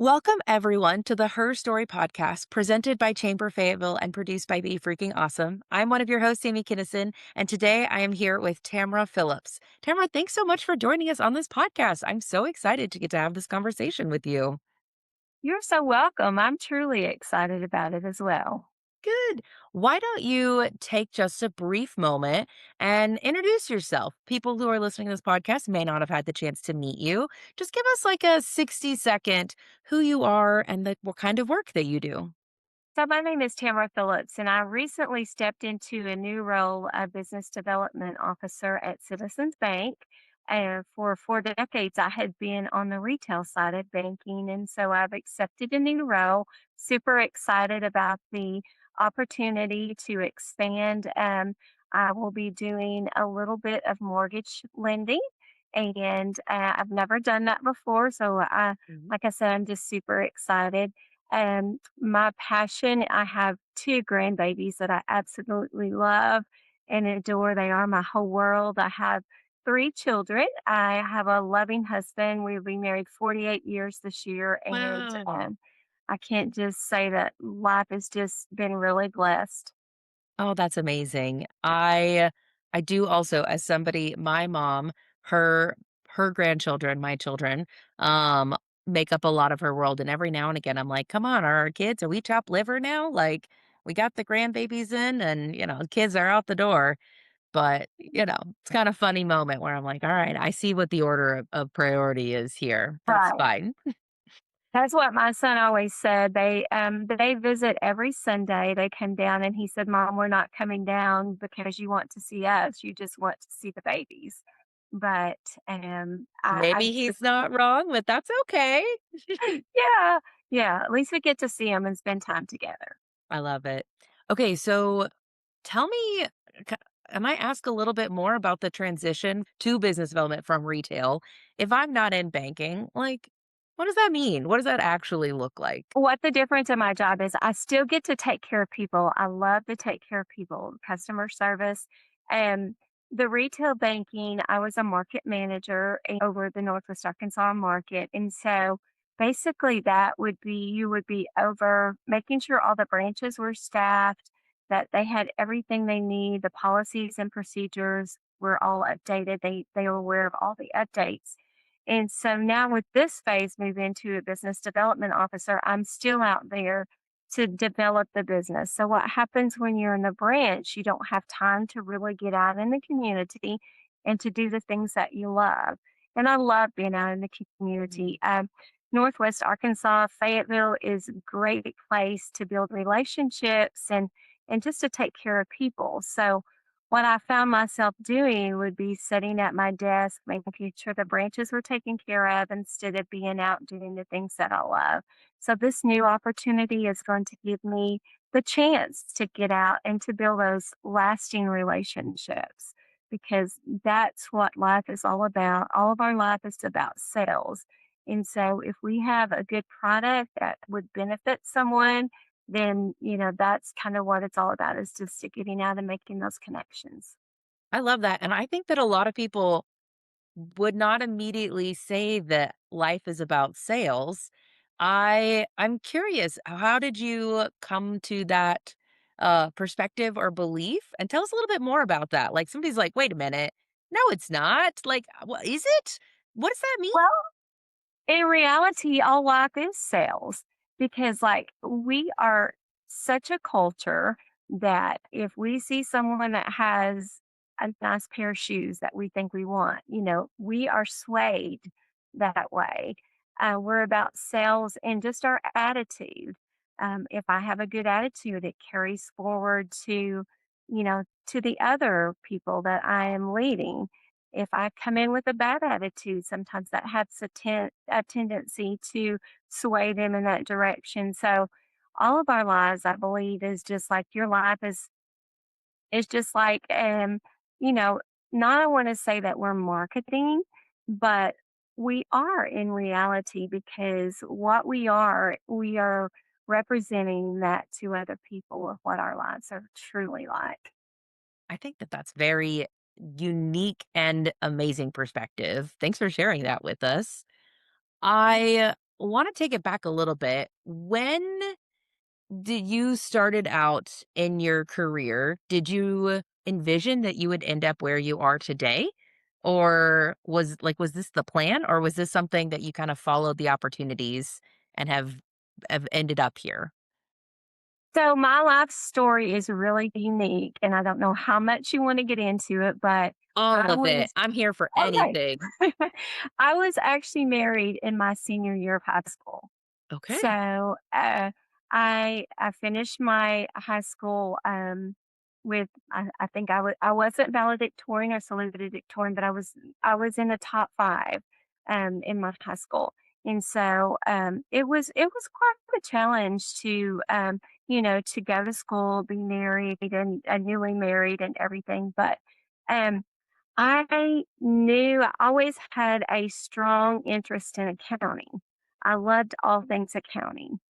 Welcome, everyone, to the Her Story podcast presented by Chamber Fayetteville and produced by Be Freaking Awesome. I'm one of your hosts, Sami Kinnison, and today I am here with Tamara Phillips. Tamara, thanks so much for joining us on this podcast. I'm so excited to get to have this conversation with you. You're so welcome. I'm truly excited about it as well. Good. Why don't you take just a brief moment and introduce yourself? People who are listening to this podcast may not have had the chance to meet you. Just give us like a 60-second who you are and what kind of work that you do. So, my name is Tamara Phillips, and I recently stepped into a new role of business development officer at Citizens Bank. And for 4 decades, I had been on the retail side of banking. And so I've accepted a new role, super excited about the opportunity to expand. I will be doing a little bit of mortgage lending. And I've never done that before. Like I said, I'm just super excited. My passion, I have 2 grandbabies that I absolutely love and adore. They are my whole world. I have 3 children. I have a loving husband. We'll be married 48 years this year, and, Wow. I can't just say that life has just been really blessed. Oh, that's amazing. I do also as somebody my mom, her grandchildren, my children, um, make up a lot of her world, and every now and again, I'm like, "Come on, are we chopped liver now? Like, we got the grandbabies in and, the kids are out the door." But, it's kind of funny moment where I'm like, "All right, I see what the order of priority is here. That's Right. fine." That's what my son always said. They visit every Sunday. They come down and he said, "Mom, we're not coming down because you want to see us. You just want to see the babies." But I Maybe he's not wrong, but that's okay. yeah, yeah. At least we get to see them and spend time together. I love it. Okay, so tell me, c I might ask a little bit more about the transition to business development from retail. If I'm not in banking, like, what does that mean? What does that actually look like? What the difference in my job is, I still get to take care of people. I love to take care of people, customer service. And the retail banking, I was a market manager over the Northwest Arkansas market. And so basically, that would be you would be over making sure all the branches were staffed, that they had everything they need, the policies and procedures were all updated. They were aware of all the updates. And so now with this phase, move into a business development officer, I'm still out there to develop the business. So what happens when you're in the branch, you don't have time to really get out in the community and to do the things that you love. And I love being out in the Mhm. community. Northwest Arkansas, Fayetteville is a great place to build relationships and just to take care of people. So what I found myself doing would be sitting at my desk, making sure the branches were taken care of instead of being out doing the things that I love. So, this new opportunity is going to give me the chance to get out and to build those lasting relationships because that's what life is all about. All of our life is about sales. And so, if we have a good product that would benefit someone, then, that's kind of what it's all about is just getting out and making those connections. I love that, and I think that a lot of people would not immediately say that life is about sales. I'm curious, how did you come to that perspective or belief? And tell us a little bit more about that. Like somebody's like, "Wait a minute. No, it's not." Like, what is it? What does that mean? Well, in reality, all life is sales because, like, we are such a culture that if we see someone that has a nice pair of shoes that we think we want, we are swayed that way. We're about sales and just our attitude. If I have a good attitude, it carries forward to the other people that I am leading. If I come in with a bad attitude, sometimes that has a tendency to sway them in that direction. So, all of our lives, I believe, is just like your life is just like, you know, not I want to say that we're marketing, but we are in reality because what we are representing that to other people of what our lives are truly like. I think that that's very unique and amazing perspective. Thanks for sharing that with us. I want to take it back a little bit. When did you started out in your career, did you envision that you would end up where you are today? Or was this the plan, or was this something that you kind of followed the opportunities and have ended up here? So my life story is really unique, and I don't know how much you want to get into it, but All I of it. was I'm here for okay. anything. I was actually married in my senior year of high school. Okay. So, I finished my high school, with I think I wasn't valedictorian or salutatorian, but I was in the top 5, in my high school. And so, it was quite a challenge to, to go to school, be married and newly married and everything. But, um, I always had a strong interest in accounting. I loved all things accounting.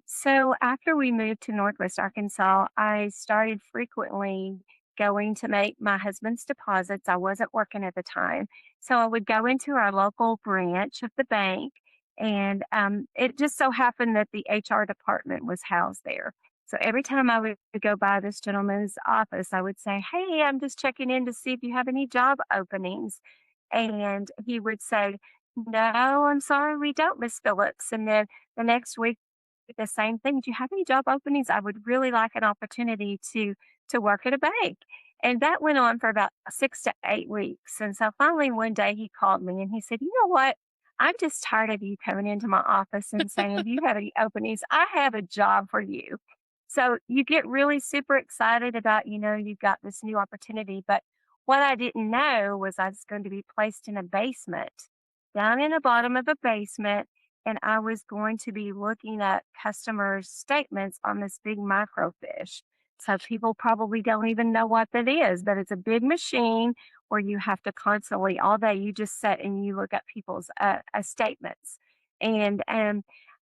So after we moved to Northwest Arkansas, I started frequently going to make my husband's deposits. I wasn't working at the time. So I would go into our local branch of the bank, and it just so happened that the HR department was housed there. So every time I would go by this gentleman's office, I would say, "Hey, I'm just checking in to see if you have any job openings." And he would say, "No, I'm sorry, we don't, Miss Phillips." And then the next week, the same thing. "Do you have any job openings? I would really like an opportunity to work at a bank." And that went on for about 6 to 8 weeks. And so finally one day he called me and he said, "You know what? I'm just tired of you coming into my office and saying, 'Have you have any openings?' I have a job for you." So you get really super excited about, you've got this new opportunity. But what I didn't know was I was going to be placed in a basement, down in the bottom of a basement, and I was going to be looking at customers' statements on this big microfiche. So people probably don't even know what that is, but it's a big machine where you have to constantly, all day, you just sit and you look at people's statements. And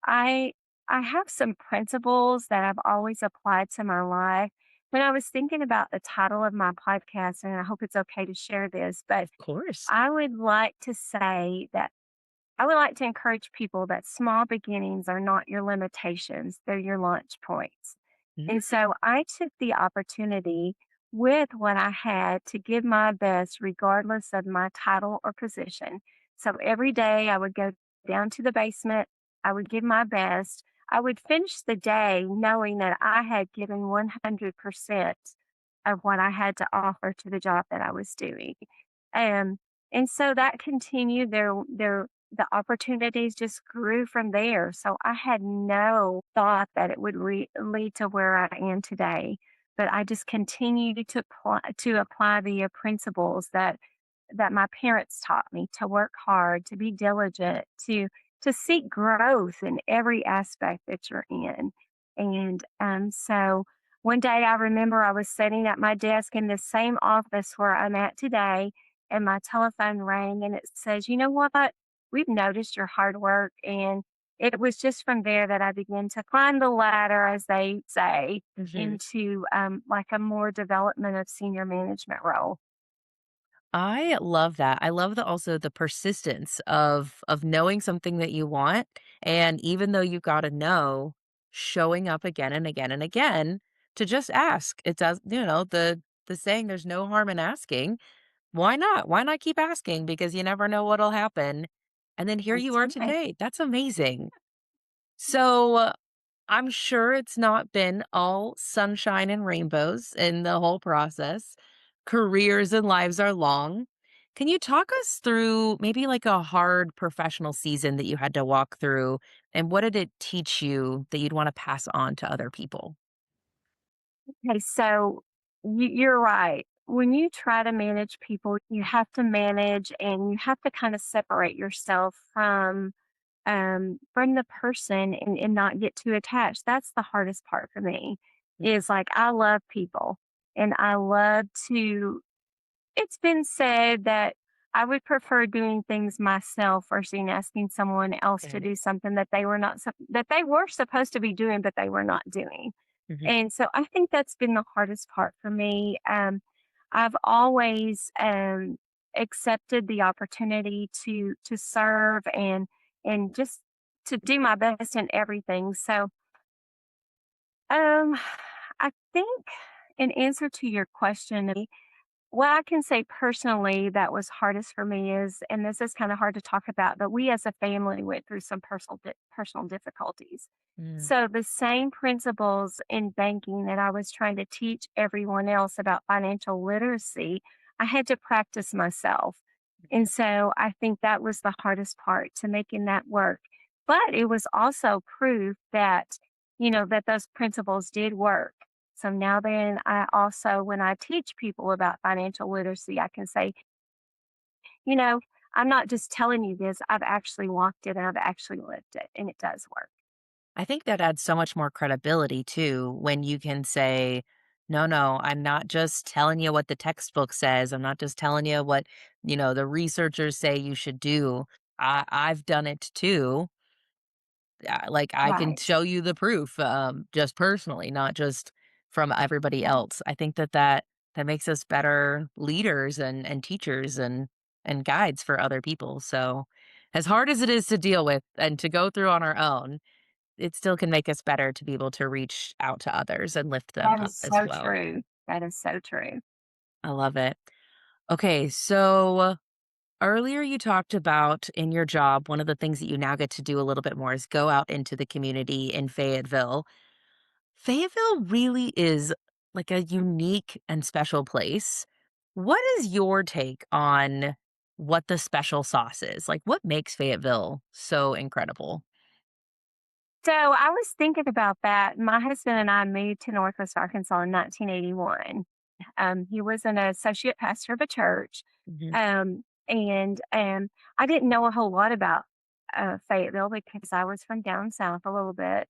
I I have some principles that I've always applied to my life. When I was thinking about the title of my podcast, and I hope it's okay to share this, but Of course. I would like to say that I would like to encourage people that small beginnings are not your limitations, they're your launch points. And Mm, so I took the opportunity with what I had to give my best, regardless of my title or position. So every day I would go down to the basement, I would give my best. I would finish the day knowing that I had given 100% of what I had to offer to the job that I was doing. Um, and so that continued. The opportunities just grew from there. So I had no thought that it would lead to where I am today. But I just continued to apply the principles that my parents taught me, to work hard, to be diligent, to seek growth in every aspect that you're in. And so one day I remember I was sitting at my desk in the same office where I'm at today, and my telephone rang and it says, "You know what? We've noticed your hard work." And it was just from there that I began to climb the ladder, as they say, mhm. into like a more development of senior management role. I love that. I love the also the persistence of knowing something that you want, and even though you gotta know, showing up again and again and again to just ask. It does, the saying, "There's no harm in asking." Why not? Why not keep asking? Because you never know what'll happen. And then here you That's are right. today. That's amazing. So, I'm sure it's not been all sunshine and rainbows in the whole process. Careers and lives are long. Can you talk us through maybe like a hard professional season that you had to walk through? And what did it teach you that you'd want to pass on to other people? Okay, so you're right. When you try to manage people, you have to manage and you have to kind of separate yourself from the person, and not get too attached. That's the hardest part for me. Is like I love people and I love to. It's been said that I would prefer doing things myself versus asking someone else to Okay. do something that they were supposed to be doing, but they were not doing. Mhm. And so I think that's been the hardest part for me. I've always accepted the opportunity to serve and just to do my best in everything. So, um, I think in answer to your question, what I can say personally that was hardest for me is, and this is kind of hard to talk about, but we as a family went through some personal difficulties. Mm, So the same principles in banking that I was trying to teach everyone else about financial literacy, I had to practice myself. And so I think that was the hardest part to making that work. But it was also proof that, that those principles did work. So now then, I also, when I teach people about financial literacy, I can say, you know, I'm not just telling you this, I've actually walked it and I've actually lived it, and it does work. I think that adds so much more credibility too when you can say, no, no, I'm not just telling you what the textbook says. I'm not just telling you what, the researchers say you should do. I've done it too. Like I can Right. show you the proof, just personally, not just from everybody Right. else. I think that makes us better leaders and teachers and guides for other people. So as hard as it is to deal with and to go through on our own, it still can make us better to be able to reach out to others and lift them That up is as so well. true. That is so true. I love it. Okay, so earlier you talked about in your job, one of the things that you now get to do a little bit more is go out into the community in Fayetteville. Fayetteville really is like a unique and special place. What is your take on what the special sauce is? Like, what makes Fayetteville so incredible? So I was thinking about that. My husband and I moved to Northwest Arkansas in 1981. He was an associate pastor of a church. Hmm. And I didn't know a whole lot about Fayetteville because I was from down south a little bit.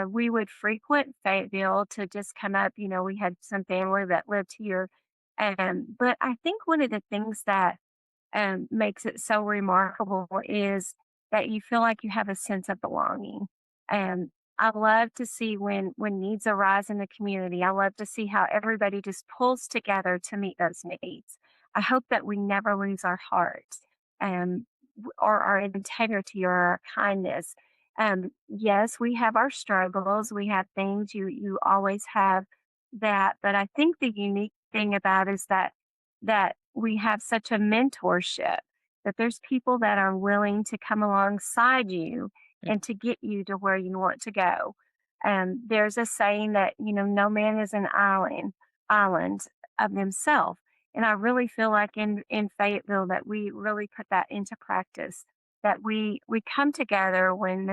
We would frequent Fayetteville to just come up. We had some family that lived here. But I think one of the things that makes it so remarkable is that you feel like you have a sense of belonging. And I love to see when needs arise in the community. I love to see how everybody just pulls together to meet those needs. I hope that we never lose our heart, um, or our integrity or our kindness. Yes, we have our struggles. We have things you always have that, but I think the unique thing about is that we have such a mentorship, that there's people that are willing to come alongside you and to get you to where you want to go. There's a saying that, no man is an island of himself. And I really feel like in Fayetteville that we really put that into practice, that we come together when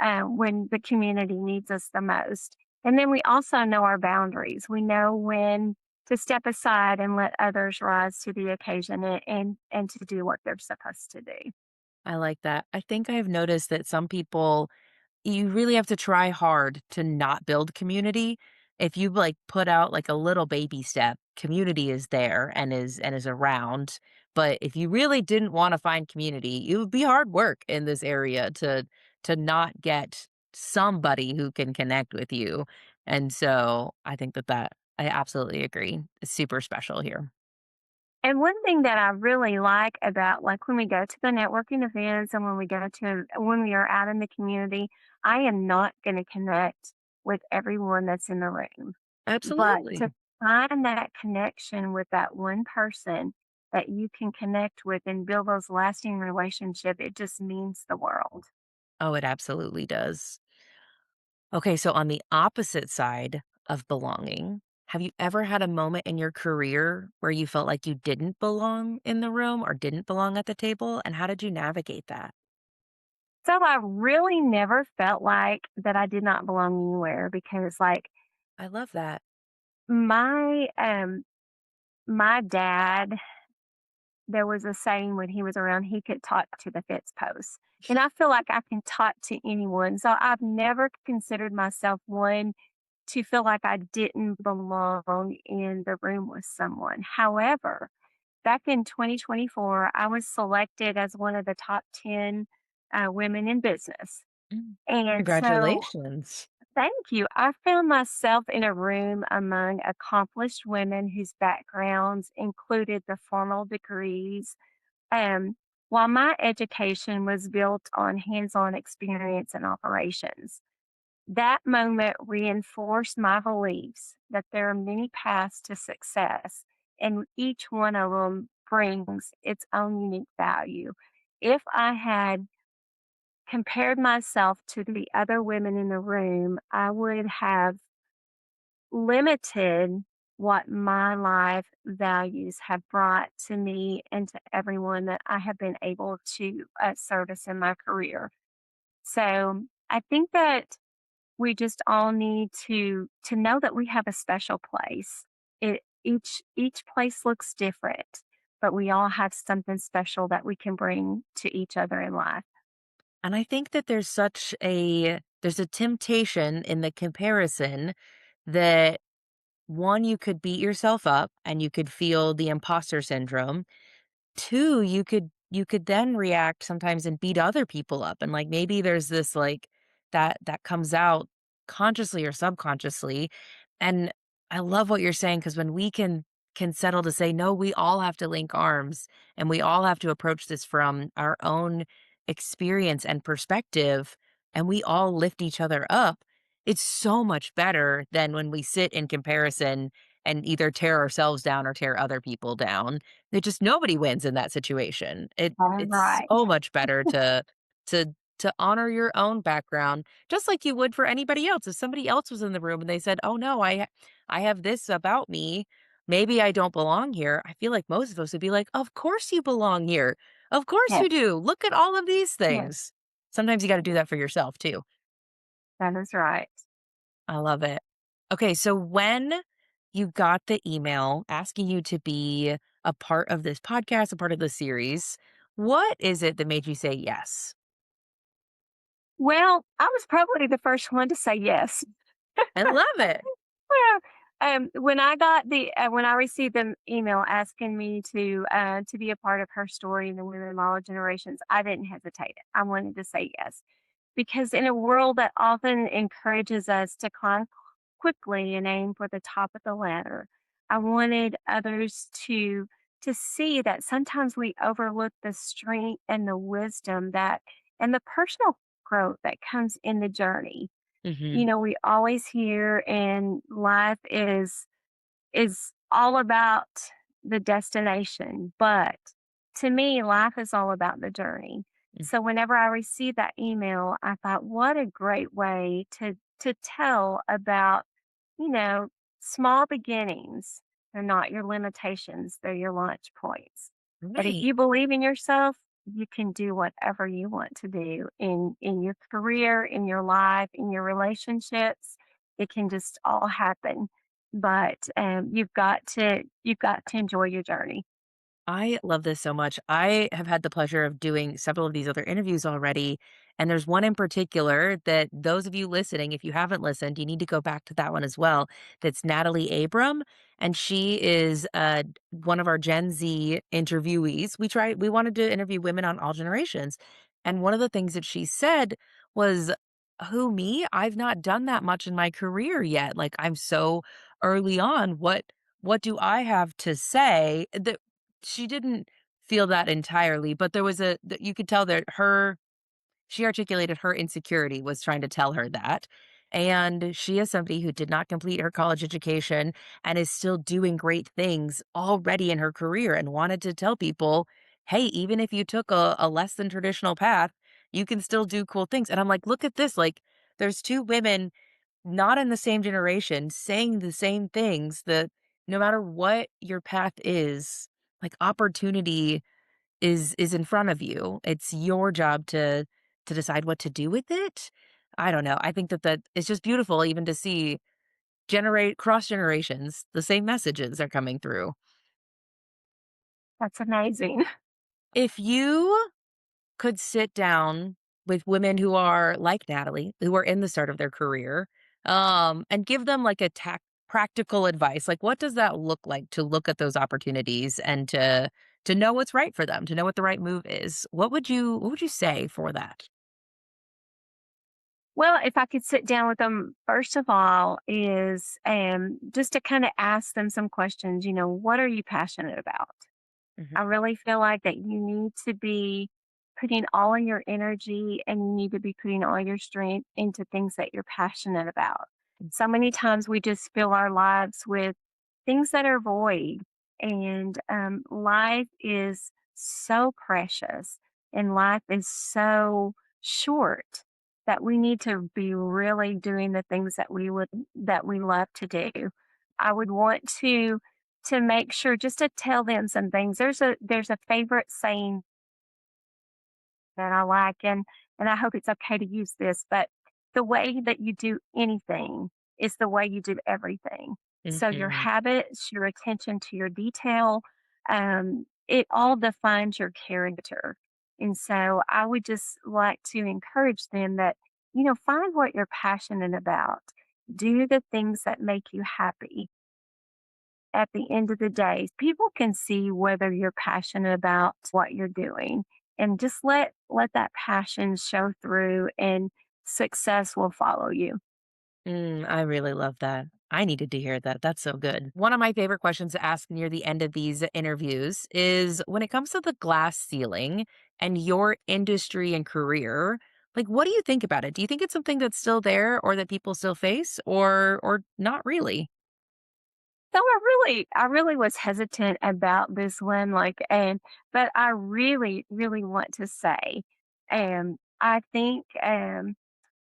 when the community needs us the most. And then we also know our boundaries. We know when to step aside and let others rise to the occasion and to do what they're supposed to do. I like that. I think I've noticed that some people, you really have to try hard to not build community. If you like put out like a little baby step, community is there and is around. But if you really didn't want to find community, it would be hard work in this area to not get somebody who can connect with you. And so I think that I absolutely agree. It's super special here. And one thing that I really like about, like, when we go to the networking events and when we are out in the community, I am not going to connect with everyone that's in the room, but to Absolutely. find that connection with that one person that you can connect with and build those lasting relationship, it just means the world. Oh, it absolutely does. Okay, so on the opposite side of belonging, have you ever had a moment in your career where you felt like you didn't belong in the room or didn't belong at the table? And how did you navigate that? So I really never felt like that I did not belong anywhere because, like, I love that. my my dad, there was a saying when he was around, he could talk to the fence post. And I feel like I can talk to anyone. So I've never considered myself one to feel like I didn't belong in the room with someone. However, back in 2024, I was selected as one of the top 10 women in business. Mm. And so, Congratulations. thank you. I found myself in a room among accomplished women whose backgrounds included the formal degrees. While my education was built on hands on experience and operations, that moment reinforced my beliefs that there are many paths to success, and each one of them brings its own unique value. If I had compared myself to the other women in the room, I would have limited what my life values have brought to me and to everyone that I have been able to service in my career. So I think that we just all need to know that we have a special place. Each place looks different, but we all have something special that we can bring to each other in life. And I think that there's a temptation in the comparison that one, you could beat yourself up and you could feel the imposter syndrome. 2, you could then react sometimes and beat other people up, and, like, maybe there's this, like, that comes out consciously or subconsciously, and I love what you're saying because when we can settle to say, "No, we all have to link arms, and we all have to approach this from our own experience and perspective, and we all lift each other up," it's so much better than when we sit in comparison and either tear ourselves down or tear other people down. It just nobody wins in that situation. All It's right. so much better to to honor your own background, just like you would for anybody else. If somebody else was in the room and they said, "Oh, no, I have this about me. Maybe I don't belong here." I feel like most of us would be like, "Of course you belong here. Of course Yes. you do. Look at all of these Yes. things." Sometimes you gotta do that for yourself too. That is right. I love it. Okay, so when you got the email asking you to be a part of this podcast, a part of the series, what is it that made you say yes? Well, I was probably the first one to say yes. I love it. Well, when I got when I received the email asking me to be a part of her story in the Women of All Generations, I didn't hesitate. I wanted to say yes because in a world that often encourages us to climb quickly and aim for the top of the ladder, I wanted others to see that sometimes we overlook the strength and the wisdom that and the personal growth that comes in the journey. Mhm. We always hear and life is all about the destination, but to me, life is all about the journey. Mm. So whenever I received that email, I thought, what a great way to tell about, you know, small beginnings. They're not your limitations, they're your launch points. But if Right. you believe in yourself, you can do whatever you want to do in your career, in your life, in your relationships. It can just all happen, but you've got to enjoy your journey. I love this so much. I have had the pleasure of doing several of these other interviews already. And there's one in particular that those of you listening, if you haven't listened, you need to go back to that one as well. That's Natalie Abram. And she is one of our Gen Z interviewees. We wanted to interview women on all generations. And one of the things that she said was, "Who, me? I've not done that much in my career yet. Like, I'm so early on. What do I have to say?" She didn't feel that entirely, but there was you could tell that she articulated her insecurity was trying to tell her that. And she is somebody who did not complete her college education and is still doing great things already in her career and wanted to tell people, "Hey, even if you took a less than traditional path, you can still do cool things." And I'm like, look at this. Like, there's two women not in the same generation saying the same things that no matter what your path is, like, opportunity is in front of you. It's your job to decide what to do with it. I don't know. I think that it's just beautiful even to see generate cross generations, the same messages are coming through. That's amazing. If you could sit down with women who are like Natalie, who are in the start of their career, and give them like practical advice. Like, what does that look like to look at those opportunities and to know what's right for them, to know what the right move is? What would you say for that? Well, if I could sit down with them, first of all, is just to kind of ask them some questions. What are you passionate about? Mhm. I really feel like that you need to be putting all of your energy and you need to be putting all your strength into things that you're passionate about. So many times we just fill our lives with things that are void, and life is so precious and life is so short that we need to be really doing the things that we love to do. I would want to make sure just to tell them some things. There's a favorite saying that I like, and I hope it's okay to use this, but the way that you do anything is the way you do everything. So your Mhm. habits, your attention to your detail, it all defines your character. And so I would just like to encourage them that, find what you're passionate about. Do the things that make you happy. At the end of the day, people can see whether you're passionate about what you're doing, and just let that passion show through and success will follow you. I really love that. I needed to hear that. That's so good. One of my favorite questions to ask near the end of these interviews is when it comes to the glass ceiling and your industry and career, like what do you think about it? Do you think it's something that's still there or that people still face or not really? So I really was hesitant about this one, but I really, really want to say, I think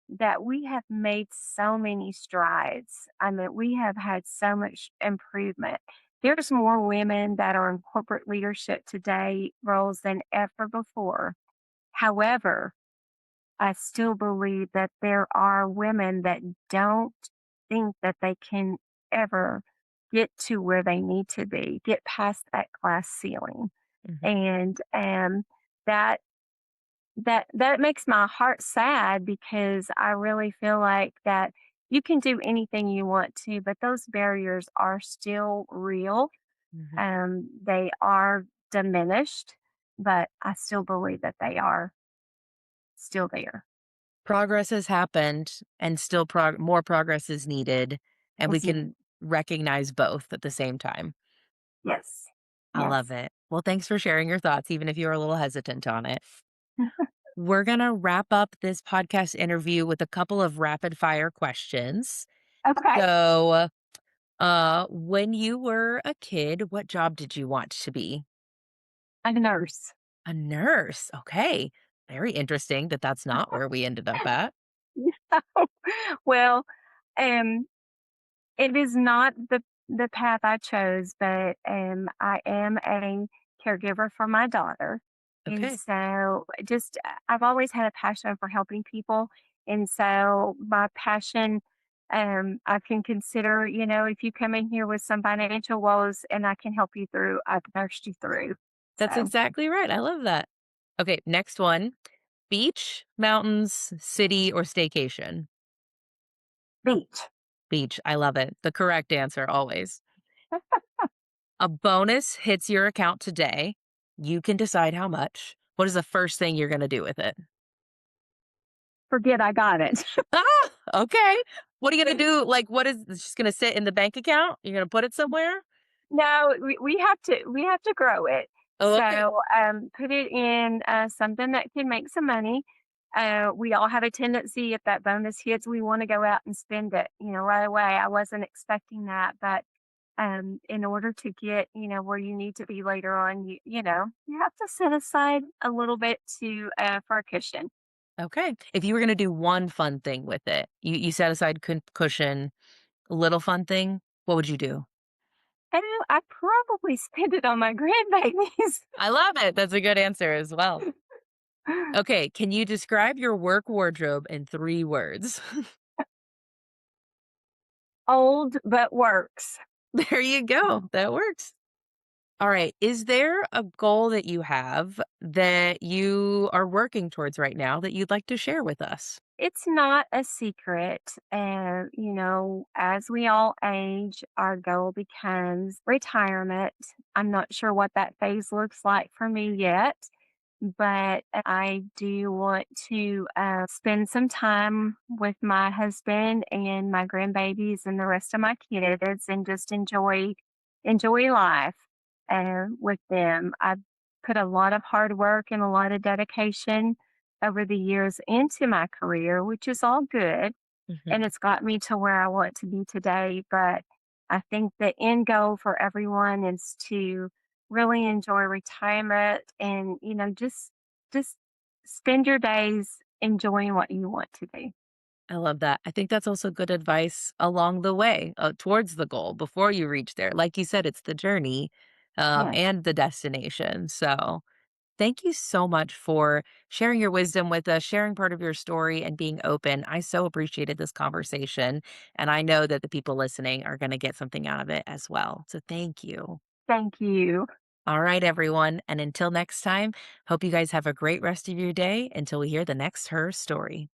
that we have made so many strides. I mean, we have had so much improvement. There's more women that are in corporate leadership today roles than ever before. However, I still believe that there are women that don't think that they can ever get to where they need to be, get past that glass ceiling. Mhm. And that that makes my heart sad because I really feel like that you can do anything you want to, but those barriers are still real. Mhm. They are diminished, but I still believe that they are still there. Progress has happened and still more progress is needed and we It's needed. can recognize both at the same time. Yes. I love Yes. it. Well, thanks for sharing your thoughts even if you were a little hesitant on it. We're going to wrap up this podcast interview with a couple of rapid fire questions. Okay. So, when you were a kid, what job did you want to be? A nurse. A nurse. Okay. Very interesting that that's not where we ended up at. Well, um, it is not the path I chose, but I am a caregiver for my daughter, and Okay. so I've always had a passion for helping people, and so my passion. I can consider, if you come in here with some financial woes and I can help you through, I've nursed you through. That's So, exactly right. I love that. Okay. Next one. Beach, mountains, city, or staycation? beach. Beach. I love it. The correct answer always. A bonus hits your account today. You can decide how much. What is the first thing you're going to do with it? Forget I got it. Ah, okay. What are you going to do? Like, what is it's just going to sit in the bank account? You're going to put it somewhere? No, we have to grow it. Oh, okay. So, put it in something that can make some money. We all have a tendency, if that bonus hits, we want to go out and spend it, right away. I wasn't expecting that, but in order to get, where you need to be later on, you have to set aside a little bit to for a cushion. Okay. If you were going to do one fun thing with it, you set aside cushion, a little fun thing, what would you do? And I probably spend it on my grandbabies. I love it. That's a good answer as well. Okay. Can you describe your work wardrobe in 3 words? Old but works. There you go. That works. All right. Is there a goal that you have that you are working towards right now that you'd like to share with us? It's not a secret. And, as we all age, our goal becomes retirement. I'm not sure what that phase looks like for me yet, but I do want to spend some time with my husband and my grandbabies and the rest of my kids and just enjoy life. with them. I've put a lot of hard work and a lot of dedication over the years into my career, which is all good. And Mhm. it's got me to where I want to be today. But I think the end goal for everyone is to really enjoy retirement and, just spend your days enjoying what you want to do. I love that. I think that's also good advice along the way, towards the goal before you reach there. Like you said, it's the journey, Yes. and the destination. So, thank you so much for sharing your wisdom with us, sharing part of your story, and being open. I so appreciated this conversation, and I know that the people listening are going to get something out of it as well. So, thank you. Thank you. All right, everyone. And until next time, hope you guys have a great rest of your day until we hear the next Her story.